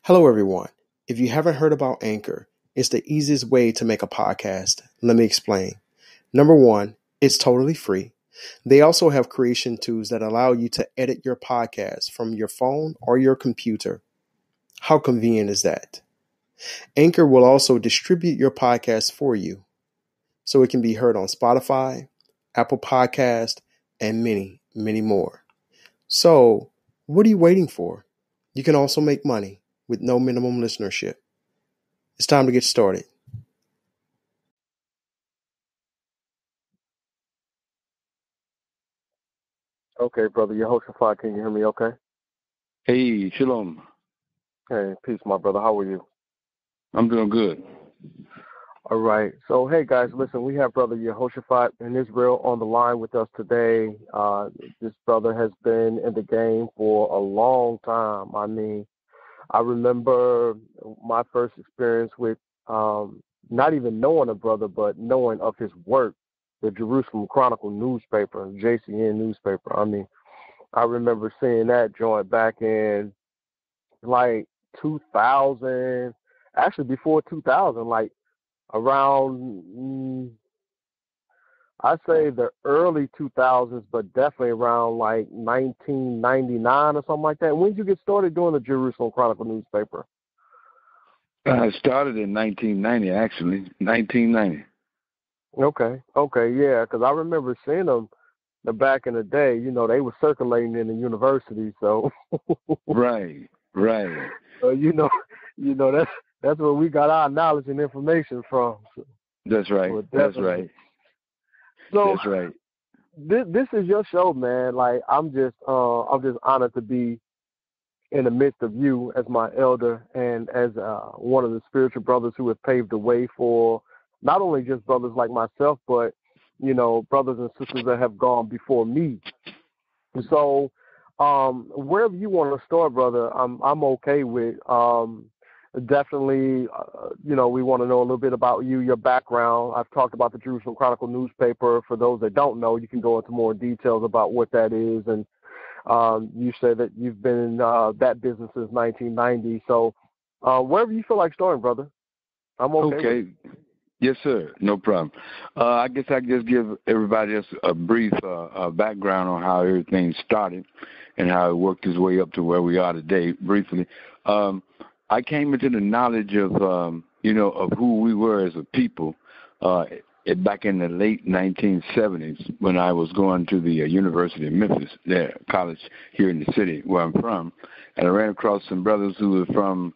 Hello, everyone. If you haven't heard about Anchor, it's the easiest way to make a podcast. Let me explain. Number one, it's totally free. They also have creation tools that allow you to edit your podcast from your phone or your computer. How convenient is that? Anchor will also distribute your podcast for you, so it can be heard on Spotify, Apple Podcast, and many, many more. So, what are you waiting for? You can also make money with no minimum listenership. It's time to get started. Okay, brother, Yehoshaphat, can you hear me okay? Hey, Shalom. Hey, peace, my brother. How are you? I'm doing good. All right. So, hey, guys, listen, we have brother Yehoshaphat in Israel on the line with us today. This brother has been in the game for a long time. I mean, I remember my first experience with not even knowing a brother, but knowing of his work, the Jerusalem Chronicle Newspaper, JCN newspaper. I mean, I remember seeing that joint back in like 2000, actually before 2000, like around, I'd say the early 2000s, but definitely around like 1999 or something like that. When did you get started doing the Jerusalem Chronicle newspaper? I started in 1990, actually. 1990. Okay, yeah, because I remember seeing them back in the day. You know, they were circulating in the university, so Right. so that's where we got our knowledge and information from. So, That's right. well, That's right. So That's right. this is your show, man. Like I'm just honored to be in the midst of you as my elder and as one of the spiritual brothers who have paved the way for not only just brothers like myself, but brothers and sisters that have gone before me. So wherever you want to start, brother, I'm okay with. Definitely, we want to know a little bit about you, your background. I've talked about the Jerusalem Chronicle newspaper. For those that don't know, you can go into more details about what that is. And you say that you've been in that business since 1990. So wherever you feel like starting, brother, I'm okay. Okay. Yes, sir. No problem. I guess I just give everybody just a brief background on how everything started and how it worked its way up to where we are today, briefly. I came into the knowledge of, of who we were as a people back in the late 1970s when I was going to the University of Memphis, there, college here in the city where I'm from. And I ran across some brothers who were from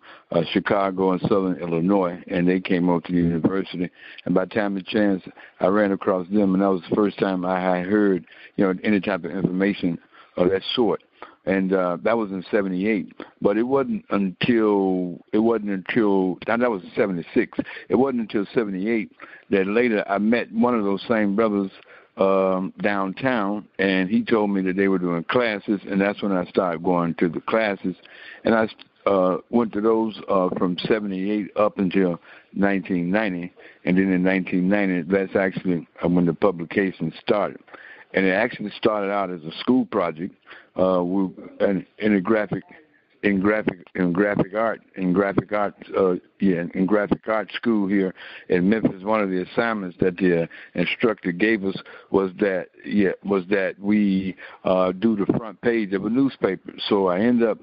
Chicago and Southern Illinois, and they came over to the university. And by the time of chance, I ran across them, and that was the first time I had heard, any type of information of that sort. And that was in 78, but it wasn't until that was 76. It wasn't until 78 that later I met one of those same brothers downtown, and he told me that they were doing classes, and that's when I started going to the classes, and I went to those from 78 up until 1990, and then in 1990, that's actually when the publication started. And it actually started out as a school project in graphic art school here in Memphis. One of the assignments that the instructor gave us was that we do the front page of a newspaper. So I ended up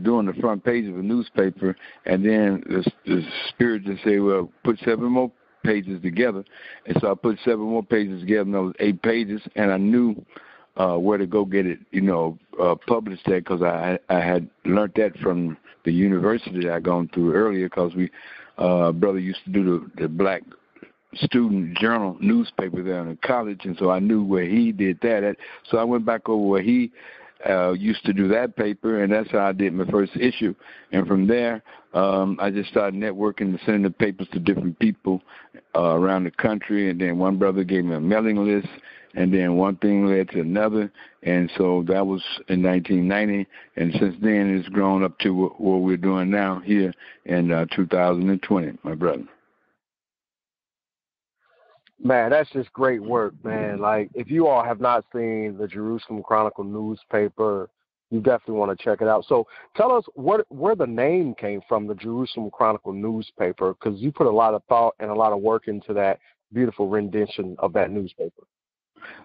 doing the front page of a newspaper, and then the spirit just said, well, put 7 more pages together. And so I put 7 more pages together, and that was 8 pages, and I knew where to go get it, published there, because I had learned that from the university that I'd gone through earlier, because brother used to do the Black Student Journal newspaper there in the college, and so I knew where he did that at. So I went back over where he used to do that paper, and that's how I did my first issue. And from there, I just started networking and sending the papers to different people around the country. And then one brother gave me a mailing list, and then one thing led to another. And so that was in 1990. And since then, it's grown up to what we're doing now here in 2020, my brother. Man, that's just great work, man. Like, if you all have not seen the Jerusalem Chronicle newspaper, You definitely want to check it out. So tell us where the name came from, the Jerusalem Chronicle newspaper, because you put a lot of thought and a lot of work into that beautiful rendition of that newspaper.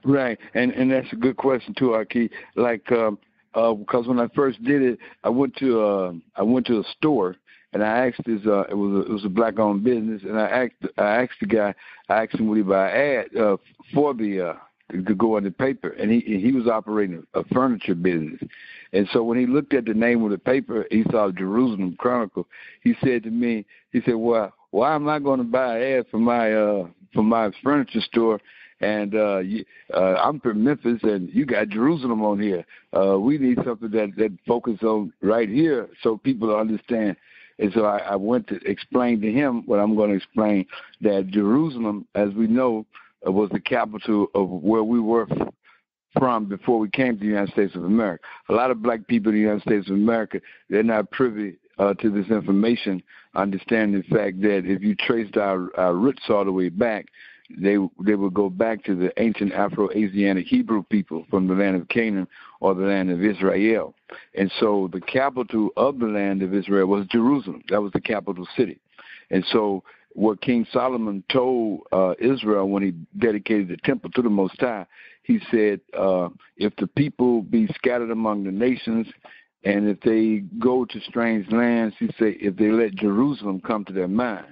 Right, and that's a good question too, Aki. Like, because when I first did it, I went to a store and I asked this. It was a black-owned business, and I asked the guy. I asked him would he buy an ad for the to go on the paper, and he was operating a furniture business. And so when he looked at the name of the paper, he saw Jerusalem Chronicle. He said to me, he said, "Well, why am I going to buy an ad for my furniture store? And I'm from Memphis, and you got Jerusalem on here. We need something that focuses on right here so people understand." And so I went to explain to him what I'm going to explain, that Jerusalem, as we know, was the capital of where we were from before we came to the United States of America. A lot of black people in the United States of America, they're not privy to this information, understanding the fact that if you traced our roots all the way back, they would go back to the ancient Afro-Asiatic Hebrew people from the land of Canaan or the land of Israel. And so the capital of the land of Israel was Jerusalem. That was the capital city. And so what King Solomon told Israel when he dedicated the temple to the Most High, he said, if the people be scattered among the nations, and if they go to strange lands, he said, if they let Jerusalem come to their mind.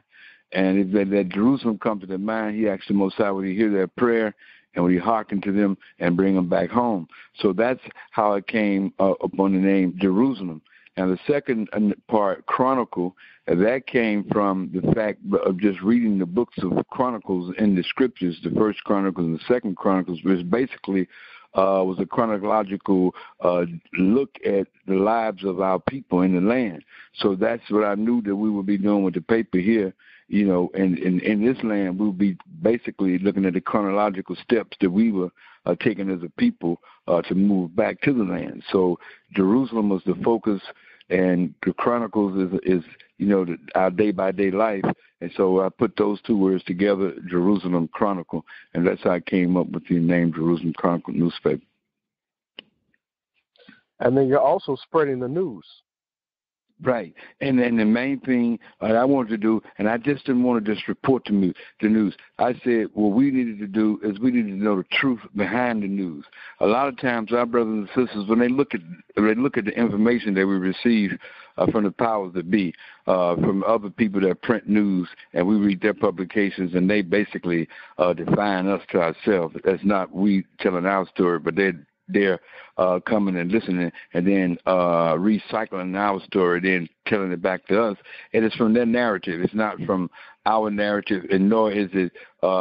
And if they let Jerusalem come to their mind, he asked the Most High, would he hear their prayer, and would he hearken to them and bring them back home? So that's how it came upon the name Jerusalem. Now, the second part, Chronicle, that came from the fact of just reading the books of Chronicles in the Scriptures, the first Chronicles and the second Chronicles, which basically was a chronological look at the lives of our people in the land. So that's what I knew that we would be doing with the paper here. You know, and in this land, we'll be basically looking at the chronological steps that we were taking as a people to move back to the land. So Jerusalem was the focus, and the Chronicles is you know, our day-by-day life. And so I put those two words together, Jerusalem Chronicle, and that's how I came up with the name Jerusalem Chronicle Newspaper. And then you're also spreading the news. Right. And then the main thing that I wanted to do, and I just didn't want to just report to me the news. I said what we needed to do is we needed to know the truth behind the news. A lot of times our brothers and sisters, when they look at the information that we receive from the powers that be, from other people that print news, and we read their publications, and they basically define us to ourselves. That's not we telling our story, but they're coming and listening and then recycling our story, then telling it back to us. And it's from their narrative. It's not from our narrative, and nor is it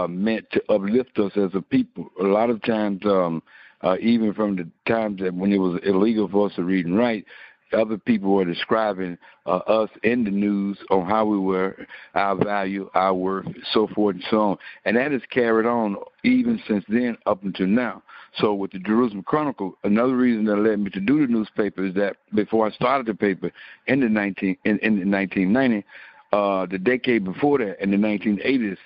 meant to uplift us as a people. A lot of times, even from the times that when it was illegal for us to read and write, other people were describing us in the news on how we were, our value, our worth, so forth and so on. And that has carried on even since then up until now. So with the Jerusalem Chronicle, another reason that led me to do the newspaper is that before I started the paper in the 1990, the decade before that, in the 1980s,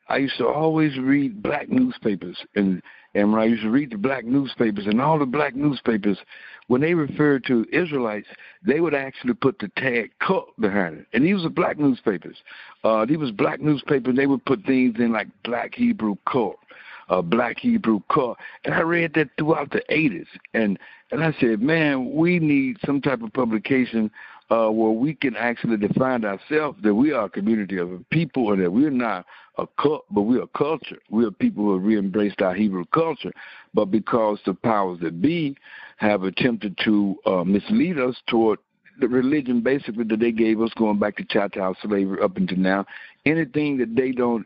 I used to always read black newspapers. And when I used to read the black newspapers, and all the black newspapers, when they referred to Israelites, they would actually put the tag cult behind it. And these were black newspapers. They would put things in like black Hebrew cult, black Hebrew cult. And I read that throughout the 80s. And I said, man, we need some type of publication where we can actually define ourselves that we are a community of people, or that we're not a cult, but we're a culture. We're people who have re-embraced our Hebrew culture. But because the powers that be have attempted to mislead us toward the religion basically that they gave us going back to chattel slavery up until now, anything that they don't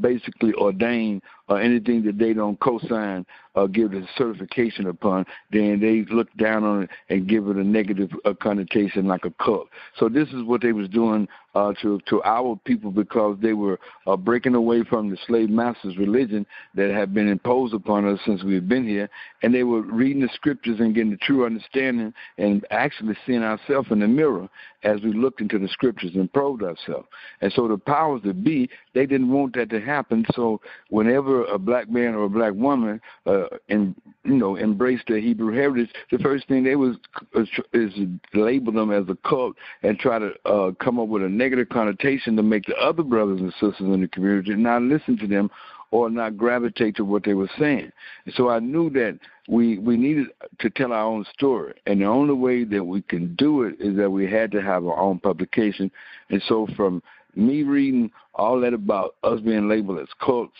basically ordain or anything that they don't co-sign or give the certification upon, then they look down on it and give it a negative connotation like a cult. So this is what they was doing to our people, because they were breaking away from the slave master's religion that had been imposed upon us since we've been here, and they were reading the scriptures and getting the true understanding and actually seeing ourselves in the mirror as we looked into the scriptures and probed ourselves. And so the powers that be, they didn't want want that to happen. So whenever a black man or a black woman embrace their Hebrew heritage, the first thing they was is label them as a cult and try to come up with a negative connotation to make the other brothers and sisters in the community not listen to them or not gravitate to what they were saying. And so I knew that we needed to tell our own story, and the only way that we can do it is that we had to have our own publication. And so from me reading all that about us being labeled as cults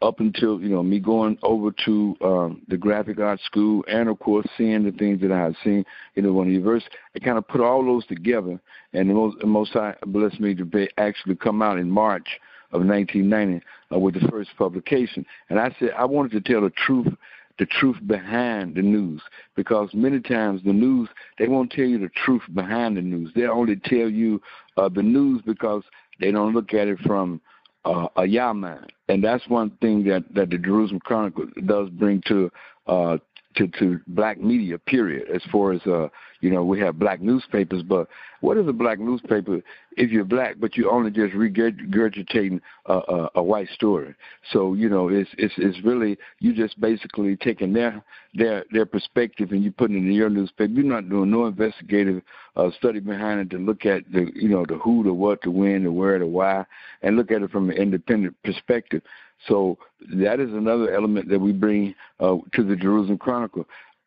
up until, me going over to the graphic arts school and, of course, seeing the things that I had seen, on the university, I kind of put all those together, and the most High blessed me to actually come out in March of 1990 with the first publication. And I said I wanted to tell the truth behind the news, because many times the news, they won't tell you the truth behind the news. They'll only tell you the news because they don't look at it from a Yah mind. And that's one thing that the Jerusalem Chronicle does bring to black media, period, as far as, we have black newspapers. But what is a black newspaper if you're black, but you're only just regurgitating a white story? So, it's really, you just basically taking their perspective and you putting it in your newspaper. You're not doing no investigative study behind it to look at the who, the what, the when, the where, the why, and look at it from an independent perspective. So that is another element that we bring to the Jerusalem Chronicle.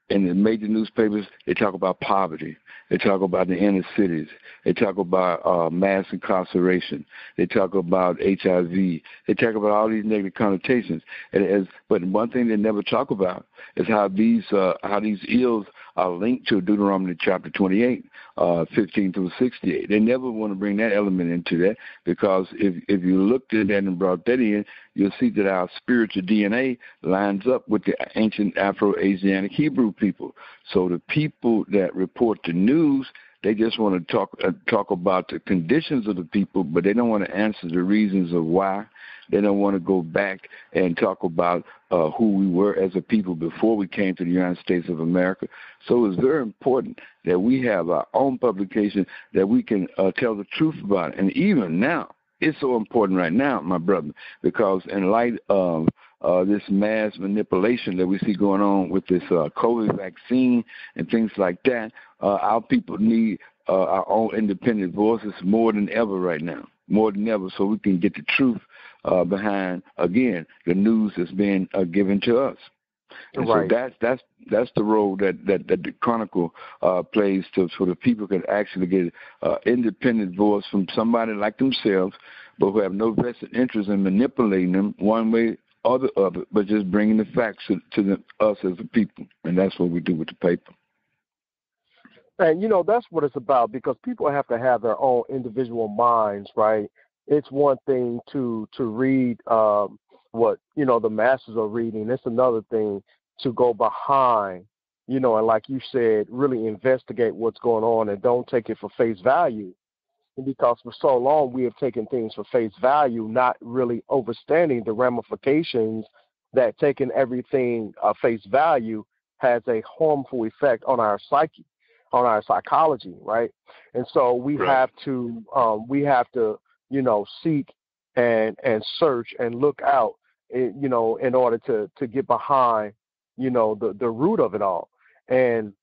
In the major newspapers, they talk about poverty. They talk about the inner cities. They talk about mass incarceration. They talk about HIV. They talk about all these negative connotations. But one thing they never talk about is how these ills are linked to Deuteronomy chapter 28, 15 through 68. They never want to bring that element into that, because if you looked at that and brought that in, you'll see that our spiritual DNA lines up with the ancient Afro-Asiatic Hebrew people. So the people that report the news, they just want to talk about the conditions of the people, but they don't want to answer the reasons of why. They don't want to go back and talk about who we were as a people before we came to the United States of America. So it's very important that we have our own publication that we can tell the truth about it. And even now, it's so important right now, my brother, because in light of this mass manipulation that we see going on with this COVID vaccine and things like that, our people need our own independent voices more than ever right now, more than ever, so we can get the truth behind, again, the news that's being given to us. And right. So that's the role that the Chronicle plays, so the people can actually get independent voice from somebody like themselves, but who have no vested interest in manipulating them one way or the other, but just bringing the facts to us as a people. And that's what we do with the paper. And, that's what it's about, because people have to have their own individual minds, right? It's one thing to read what, the masses are reading. It's another thing to go behind, and like you said, really investigate what's going on and don't take it for face value. Because for so long we have taken things for face value, not really understanding the ramifications that taking everything face value has a harmful effect on our psyche, on our psychology, right? And so we have to seek and search and look out, in order to get behind, the root of it all. And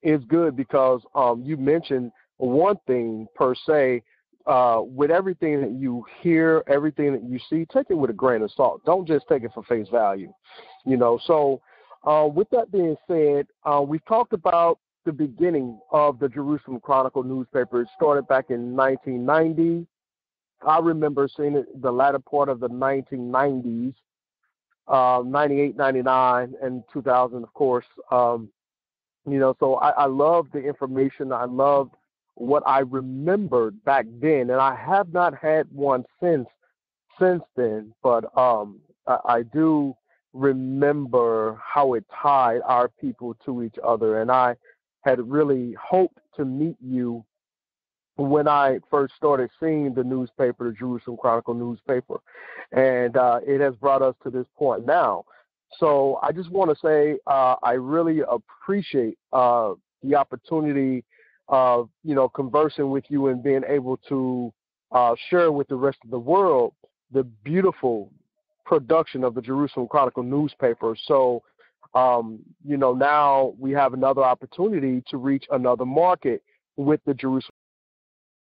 it's good because you mentioned one thing per se, with everything that you hear, everything that you see, take it with a grain of salt. Don't just take it for face value, So with that being said, we talked about the beginning of the Jerusalem Chronicle newspaper. It started back in 1990. I remember seeing it the latter part of the 1990s, 98, 99, and 2000, of course. So I love the information. I loved what I remembered back then, and I have not had one since then. But I do remember how it tied our people to each other, and I had really hoped to meet you when I first started seeing the newspaper, the Jerusalem Chronicle newspaper, and it has brought us to this point now. So I just want to say I really appreciate the opportunity of, conversing with you and being able to share with the rest of the world the beautiful production of the Jerusalem Chronicle Newspaper. So, now we have another opportunity to reach another market with the Jerusalem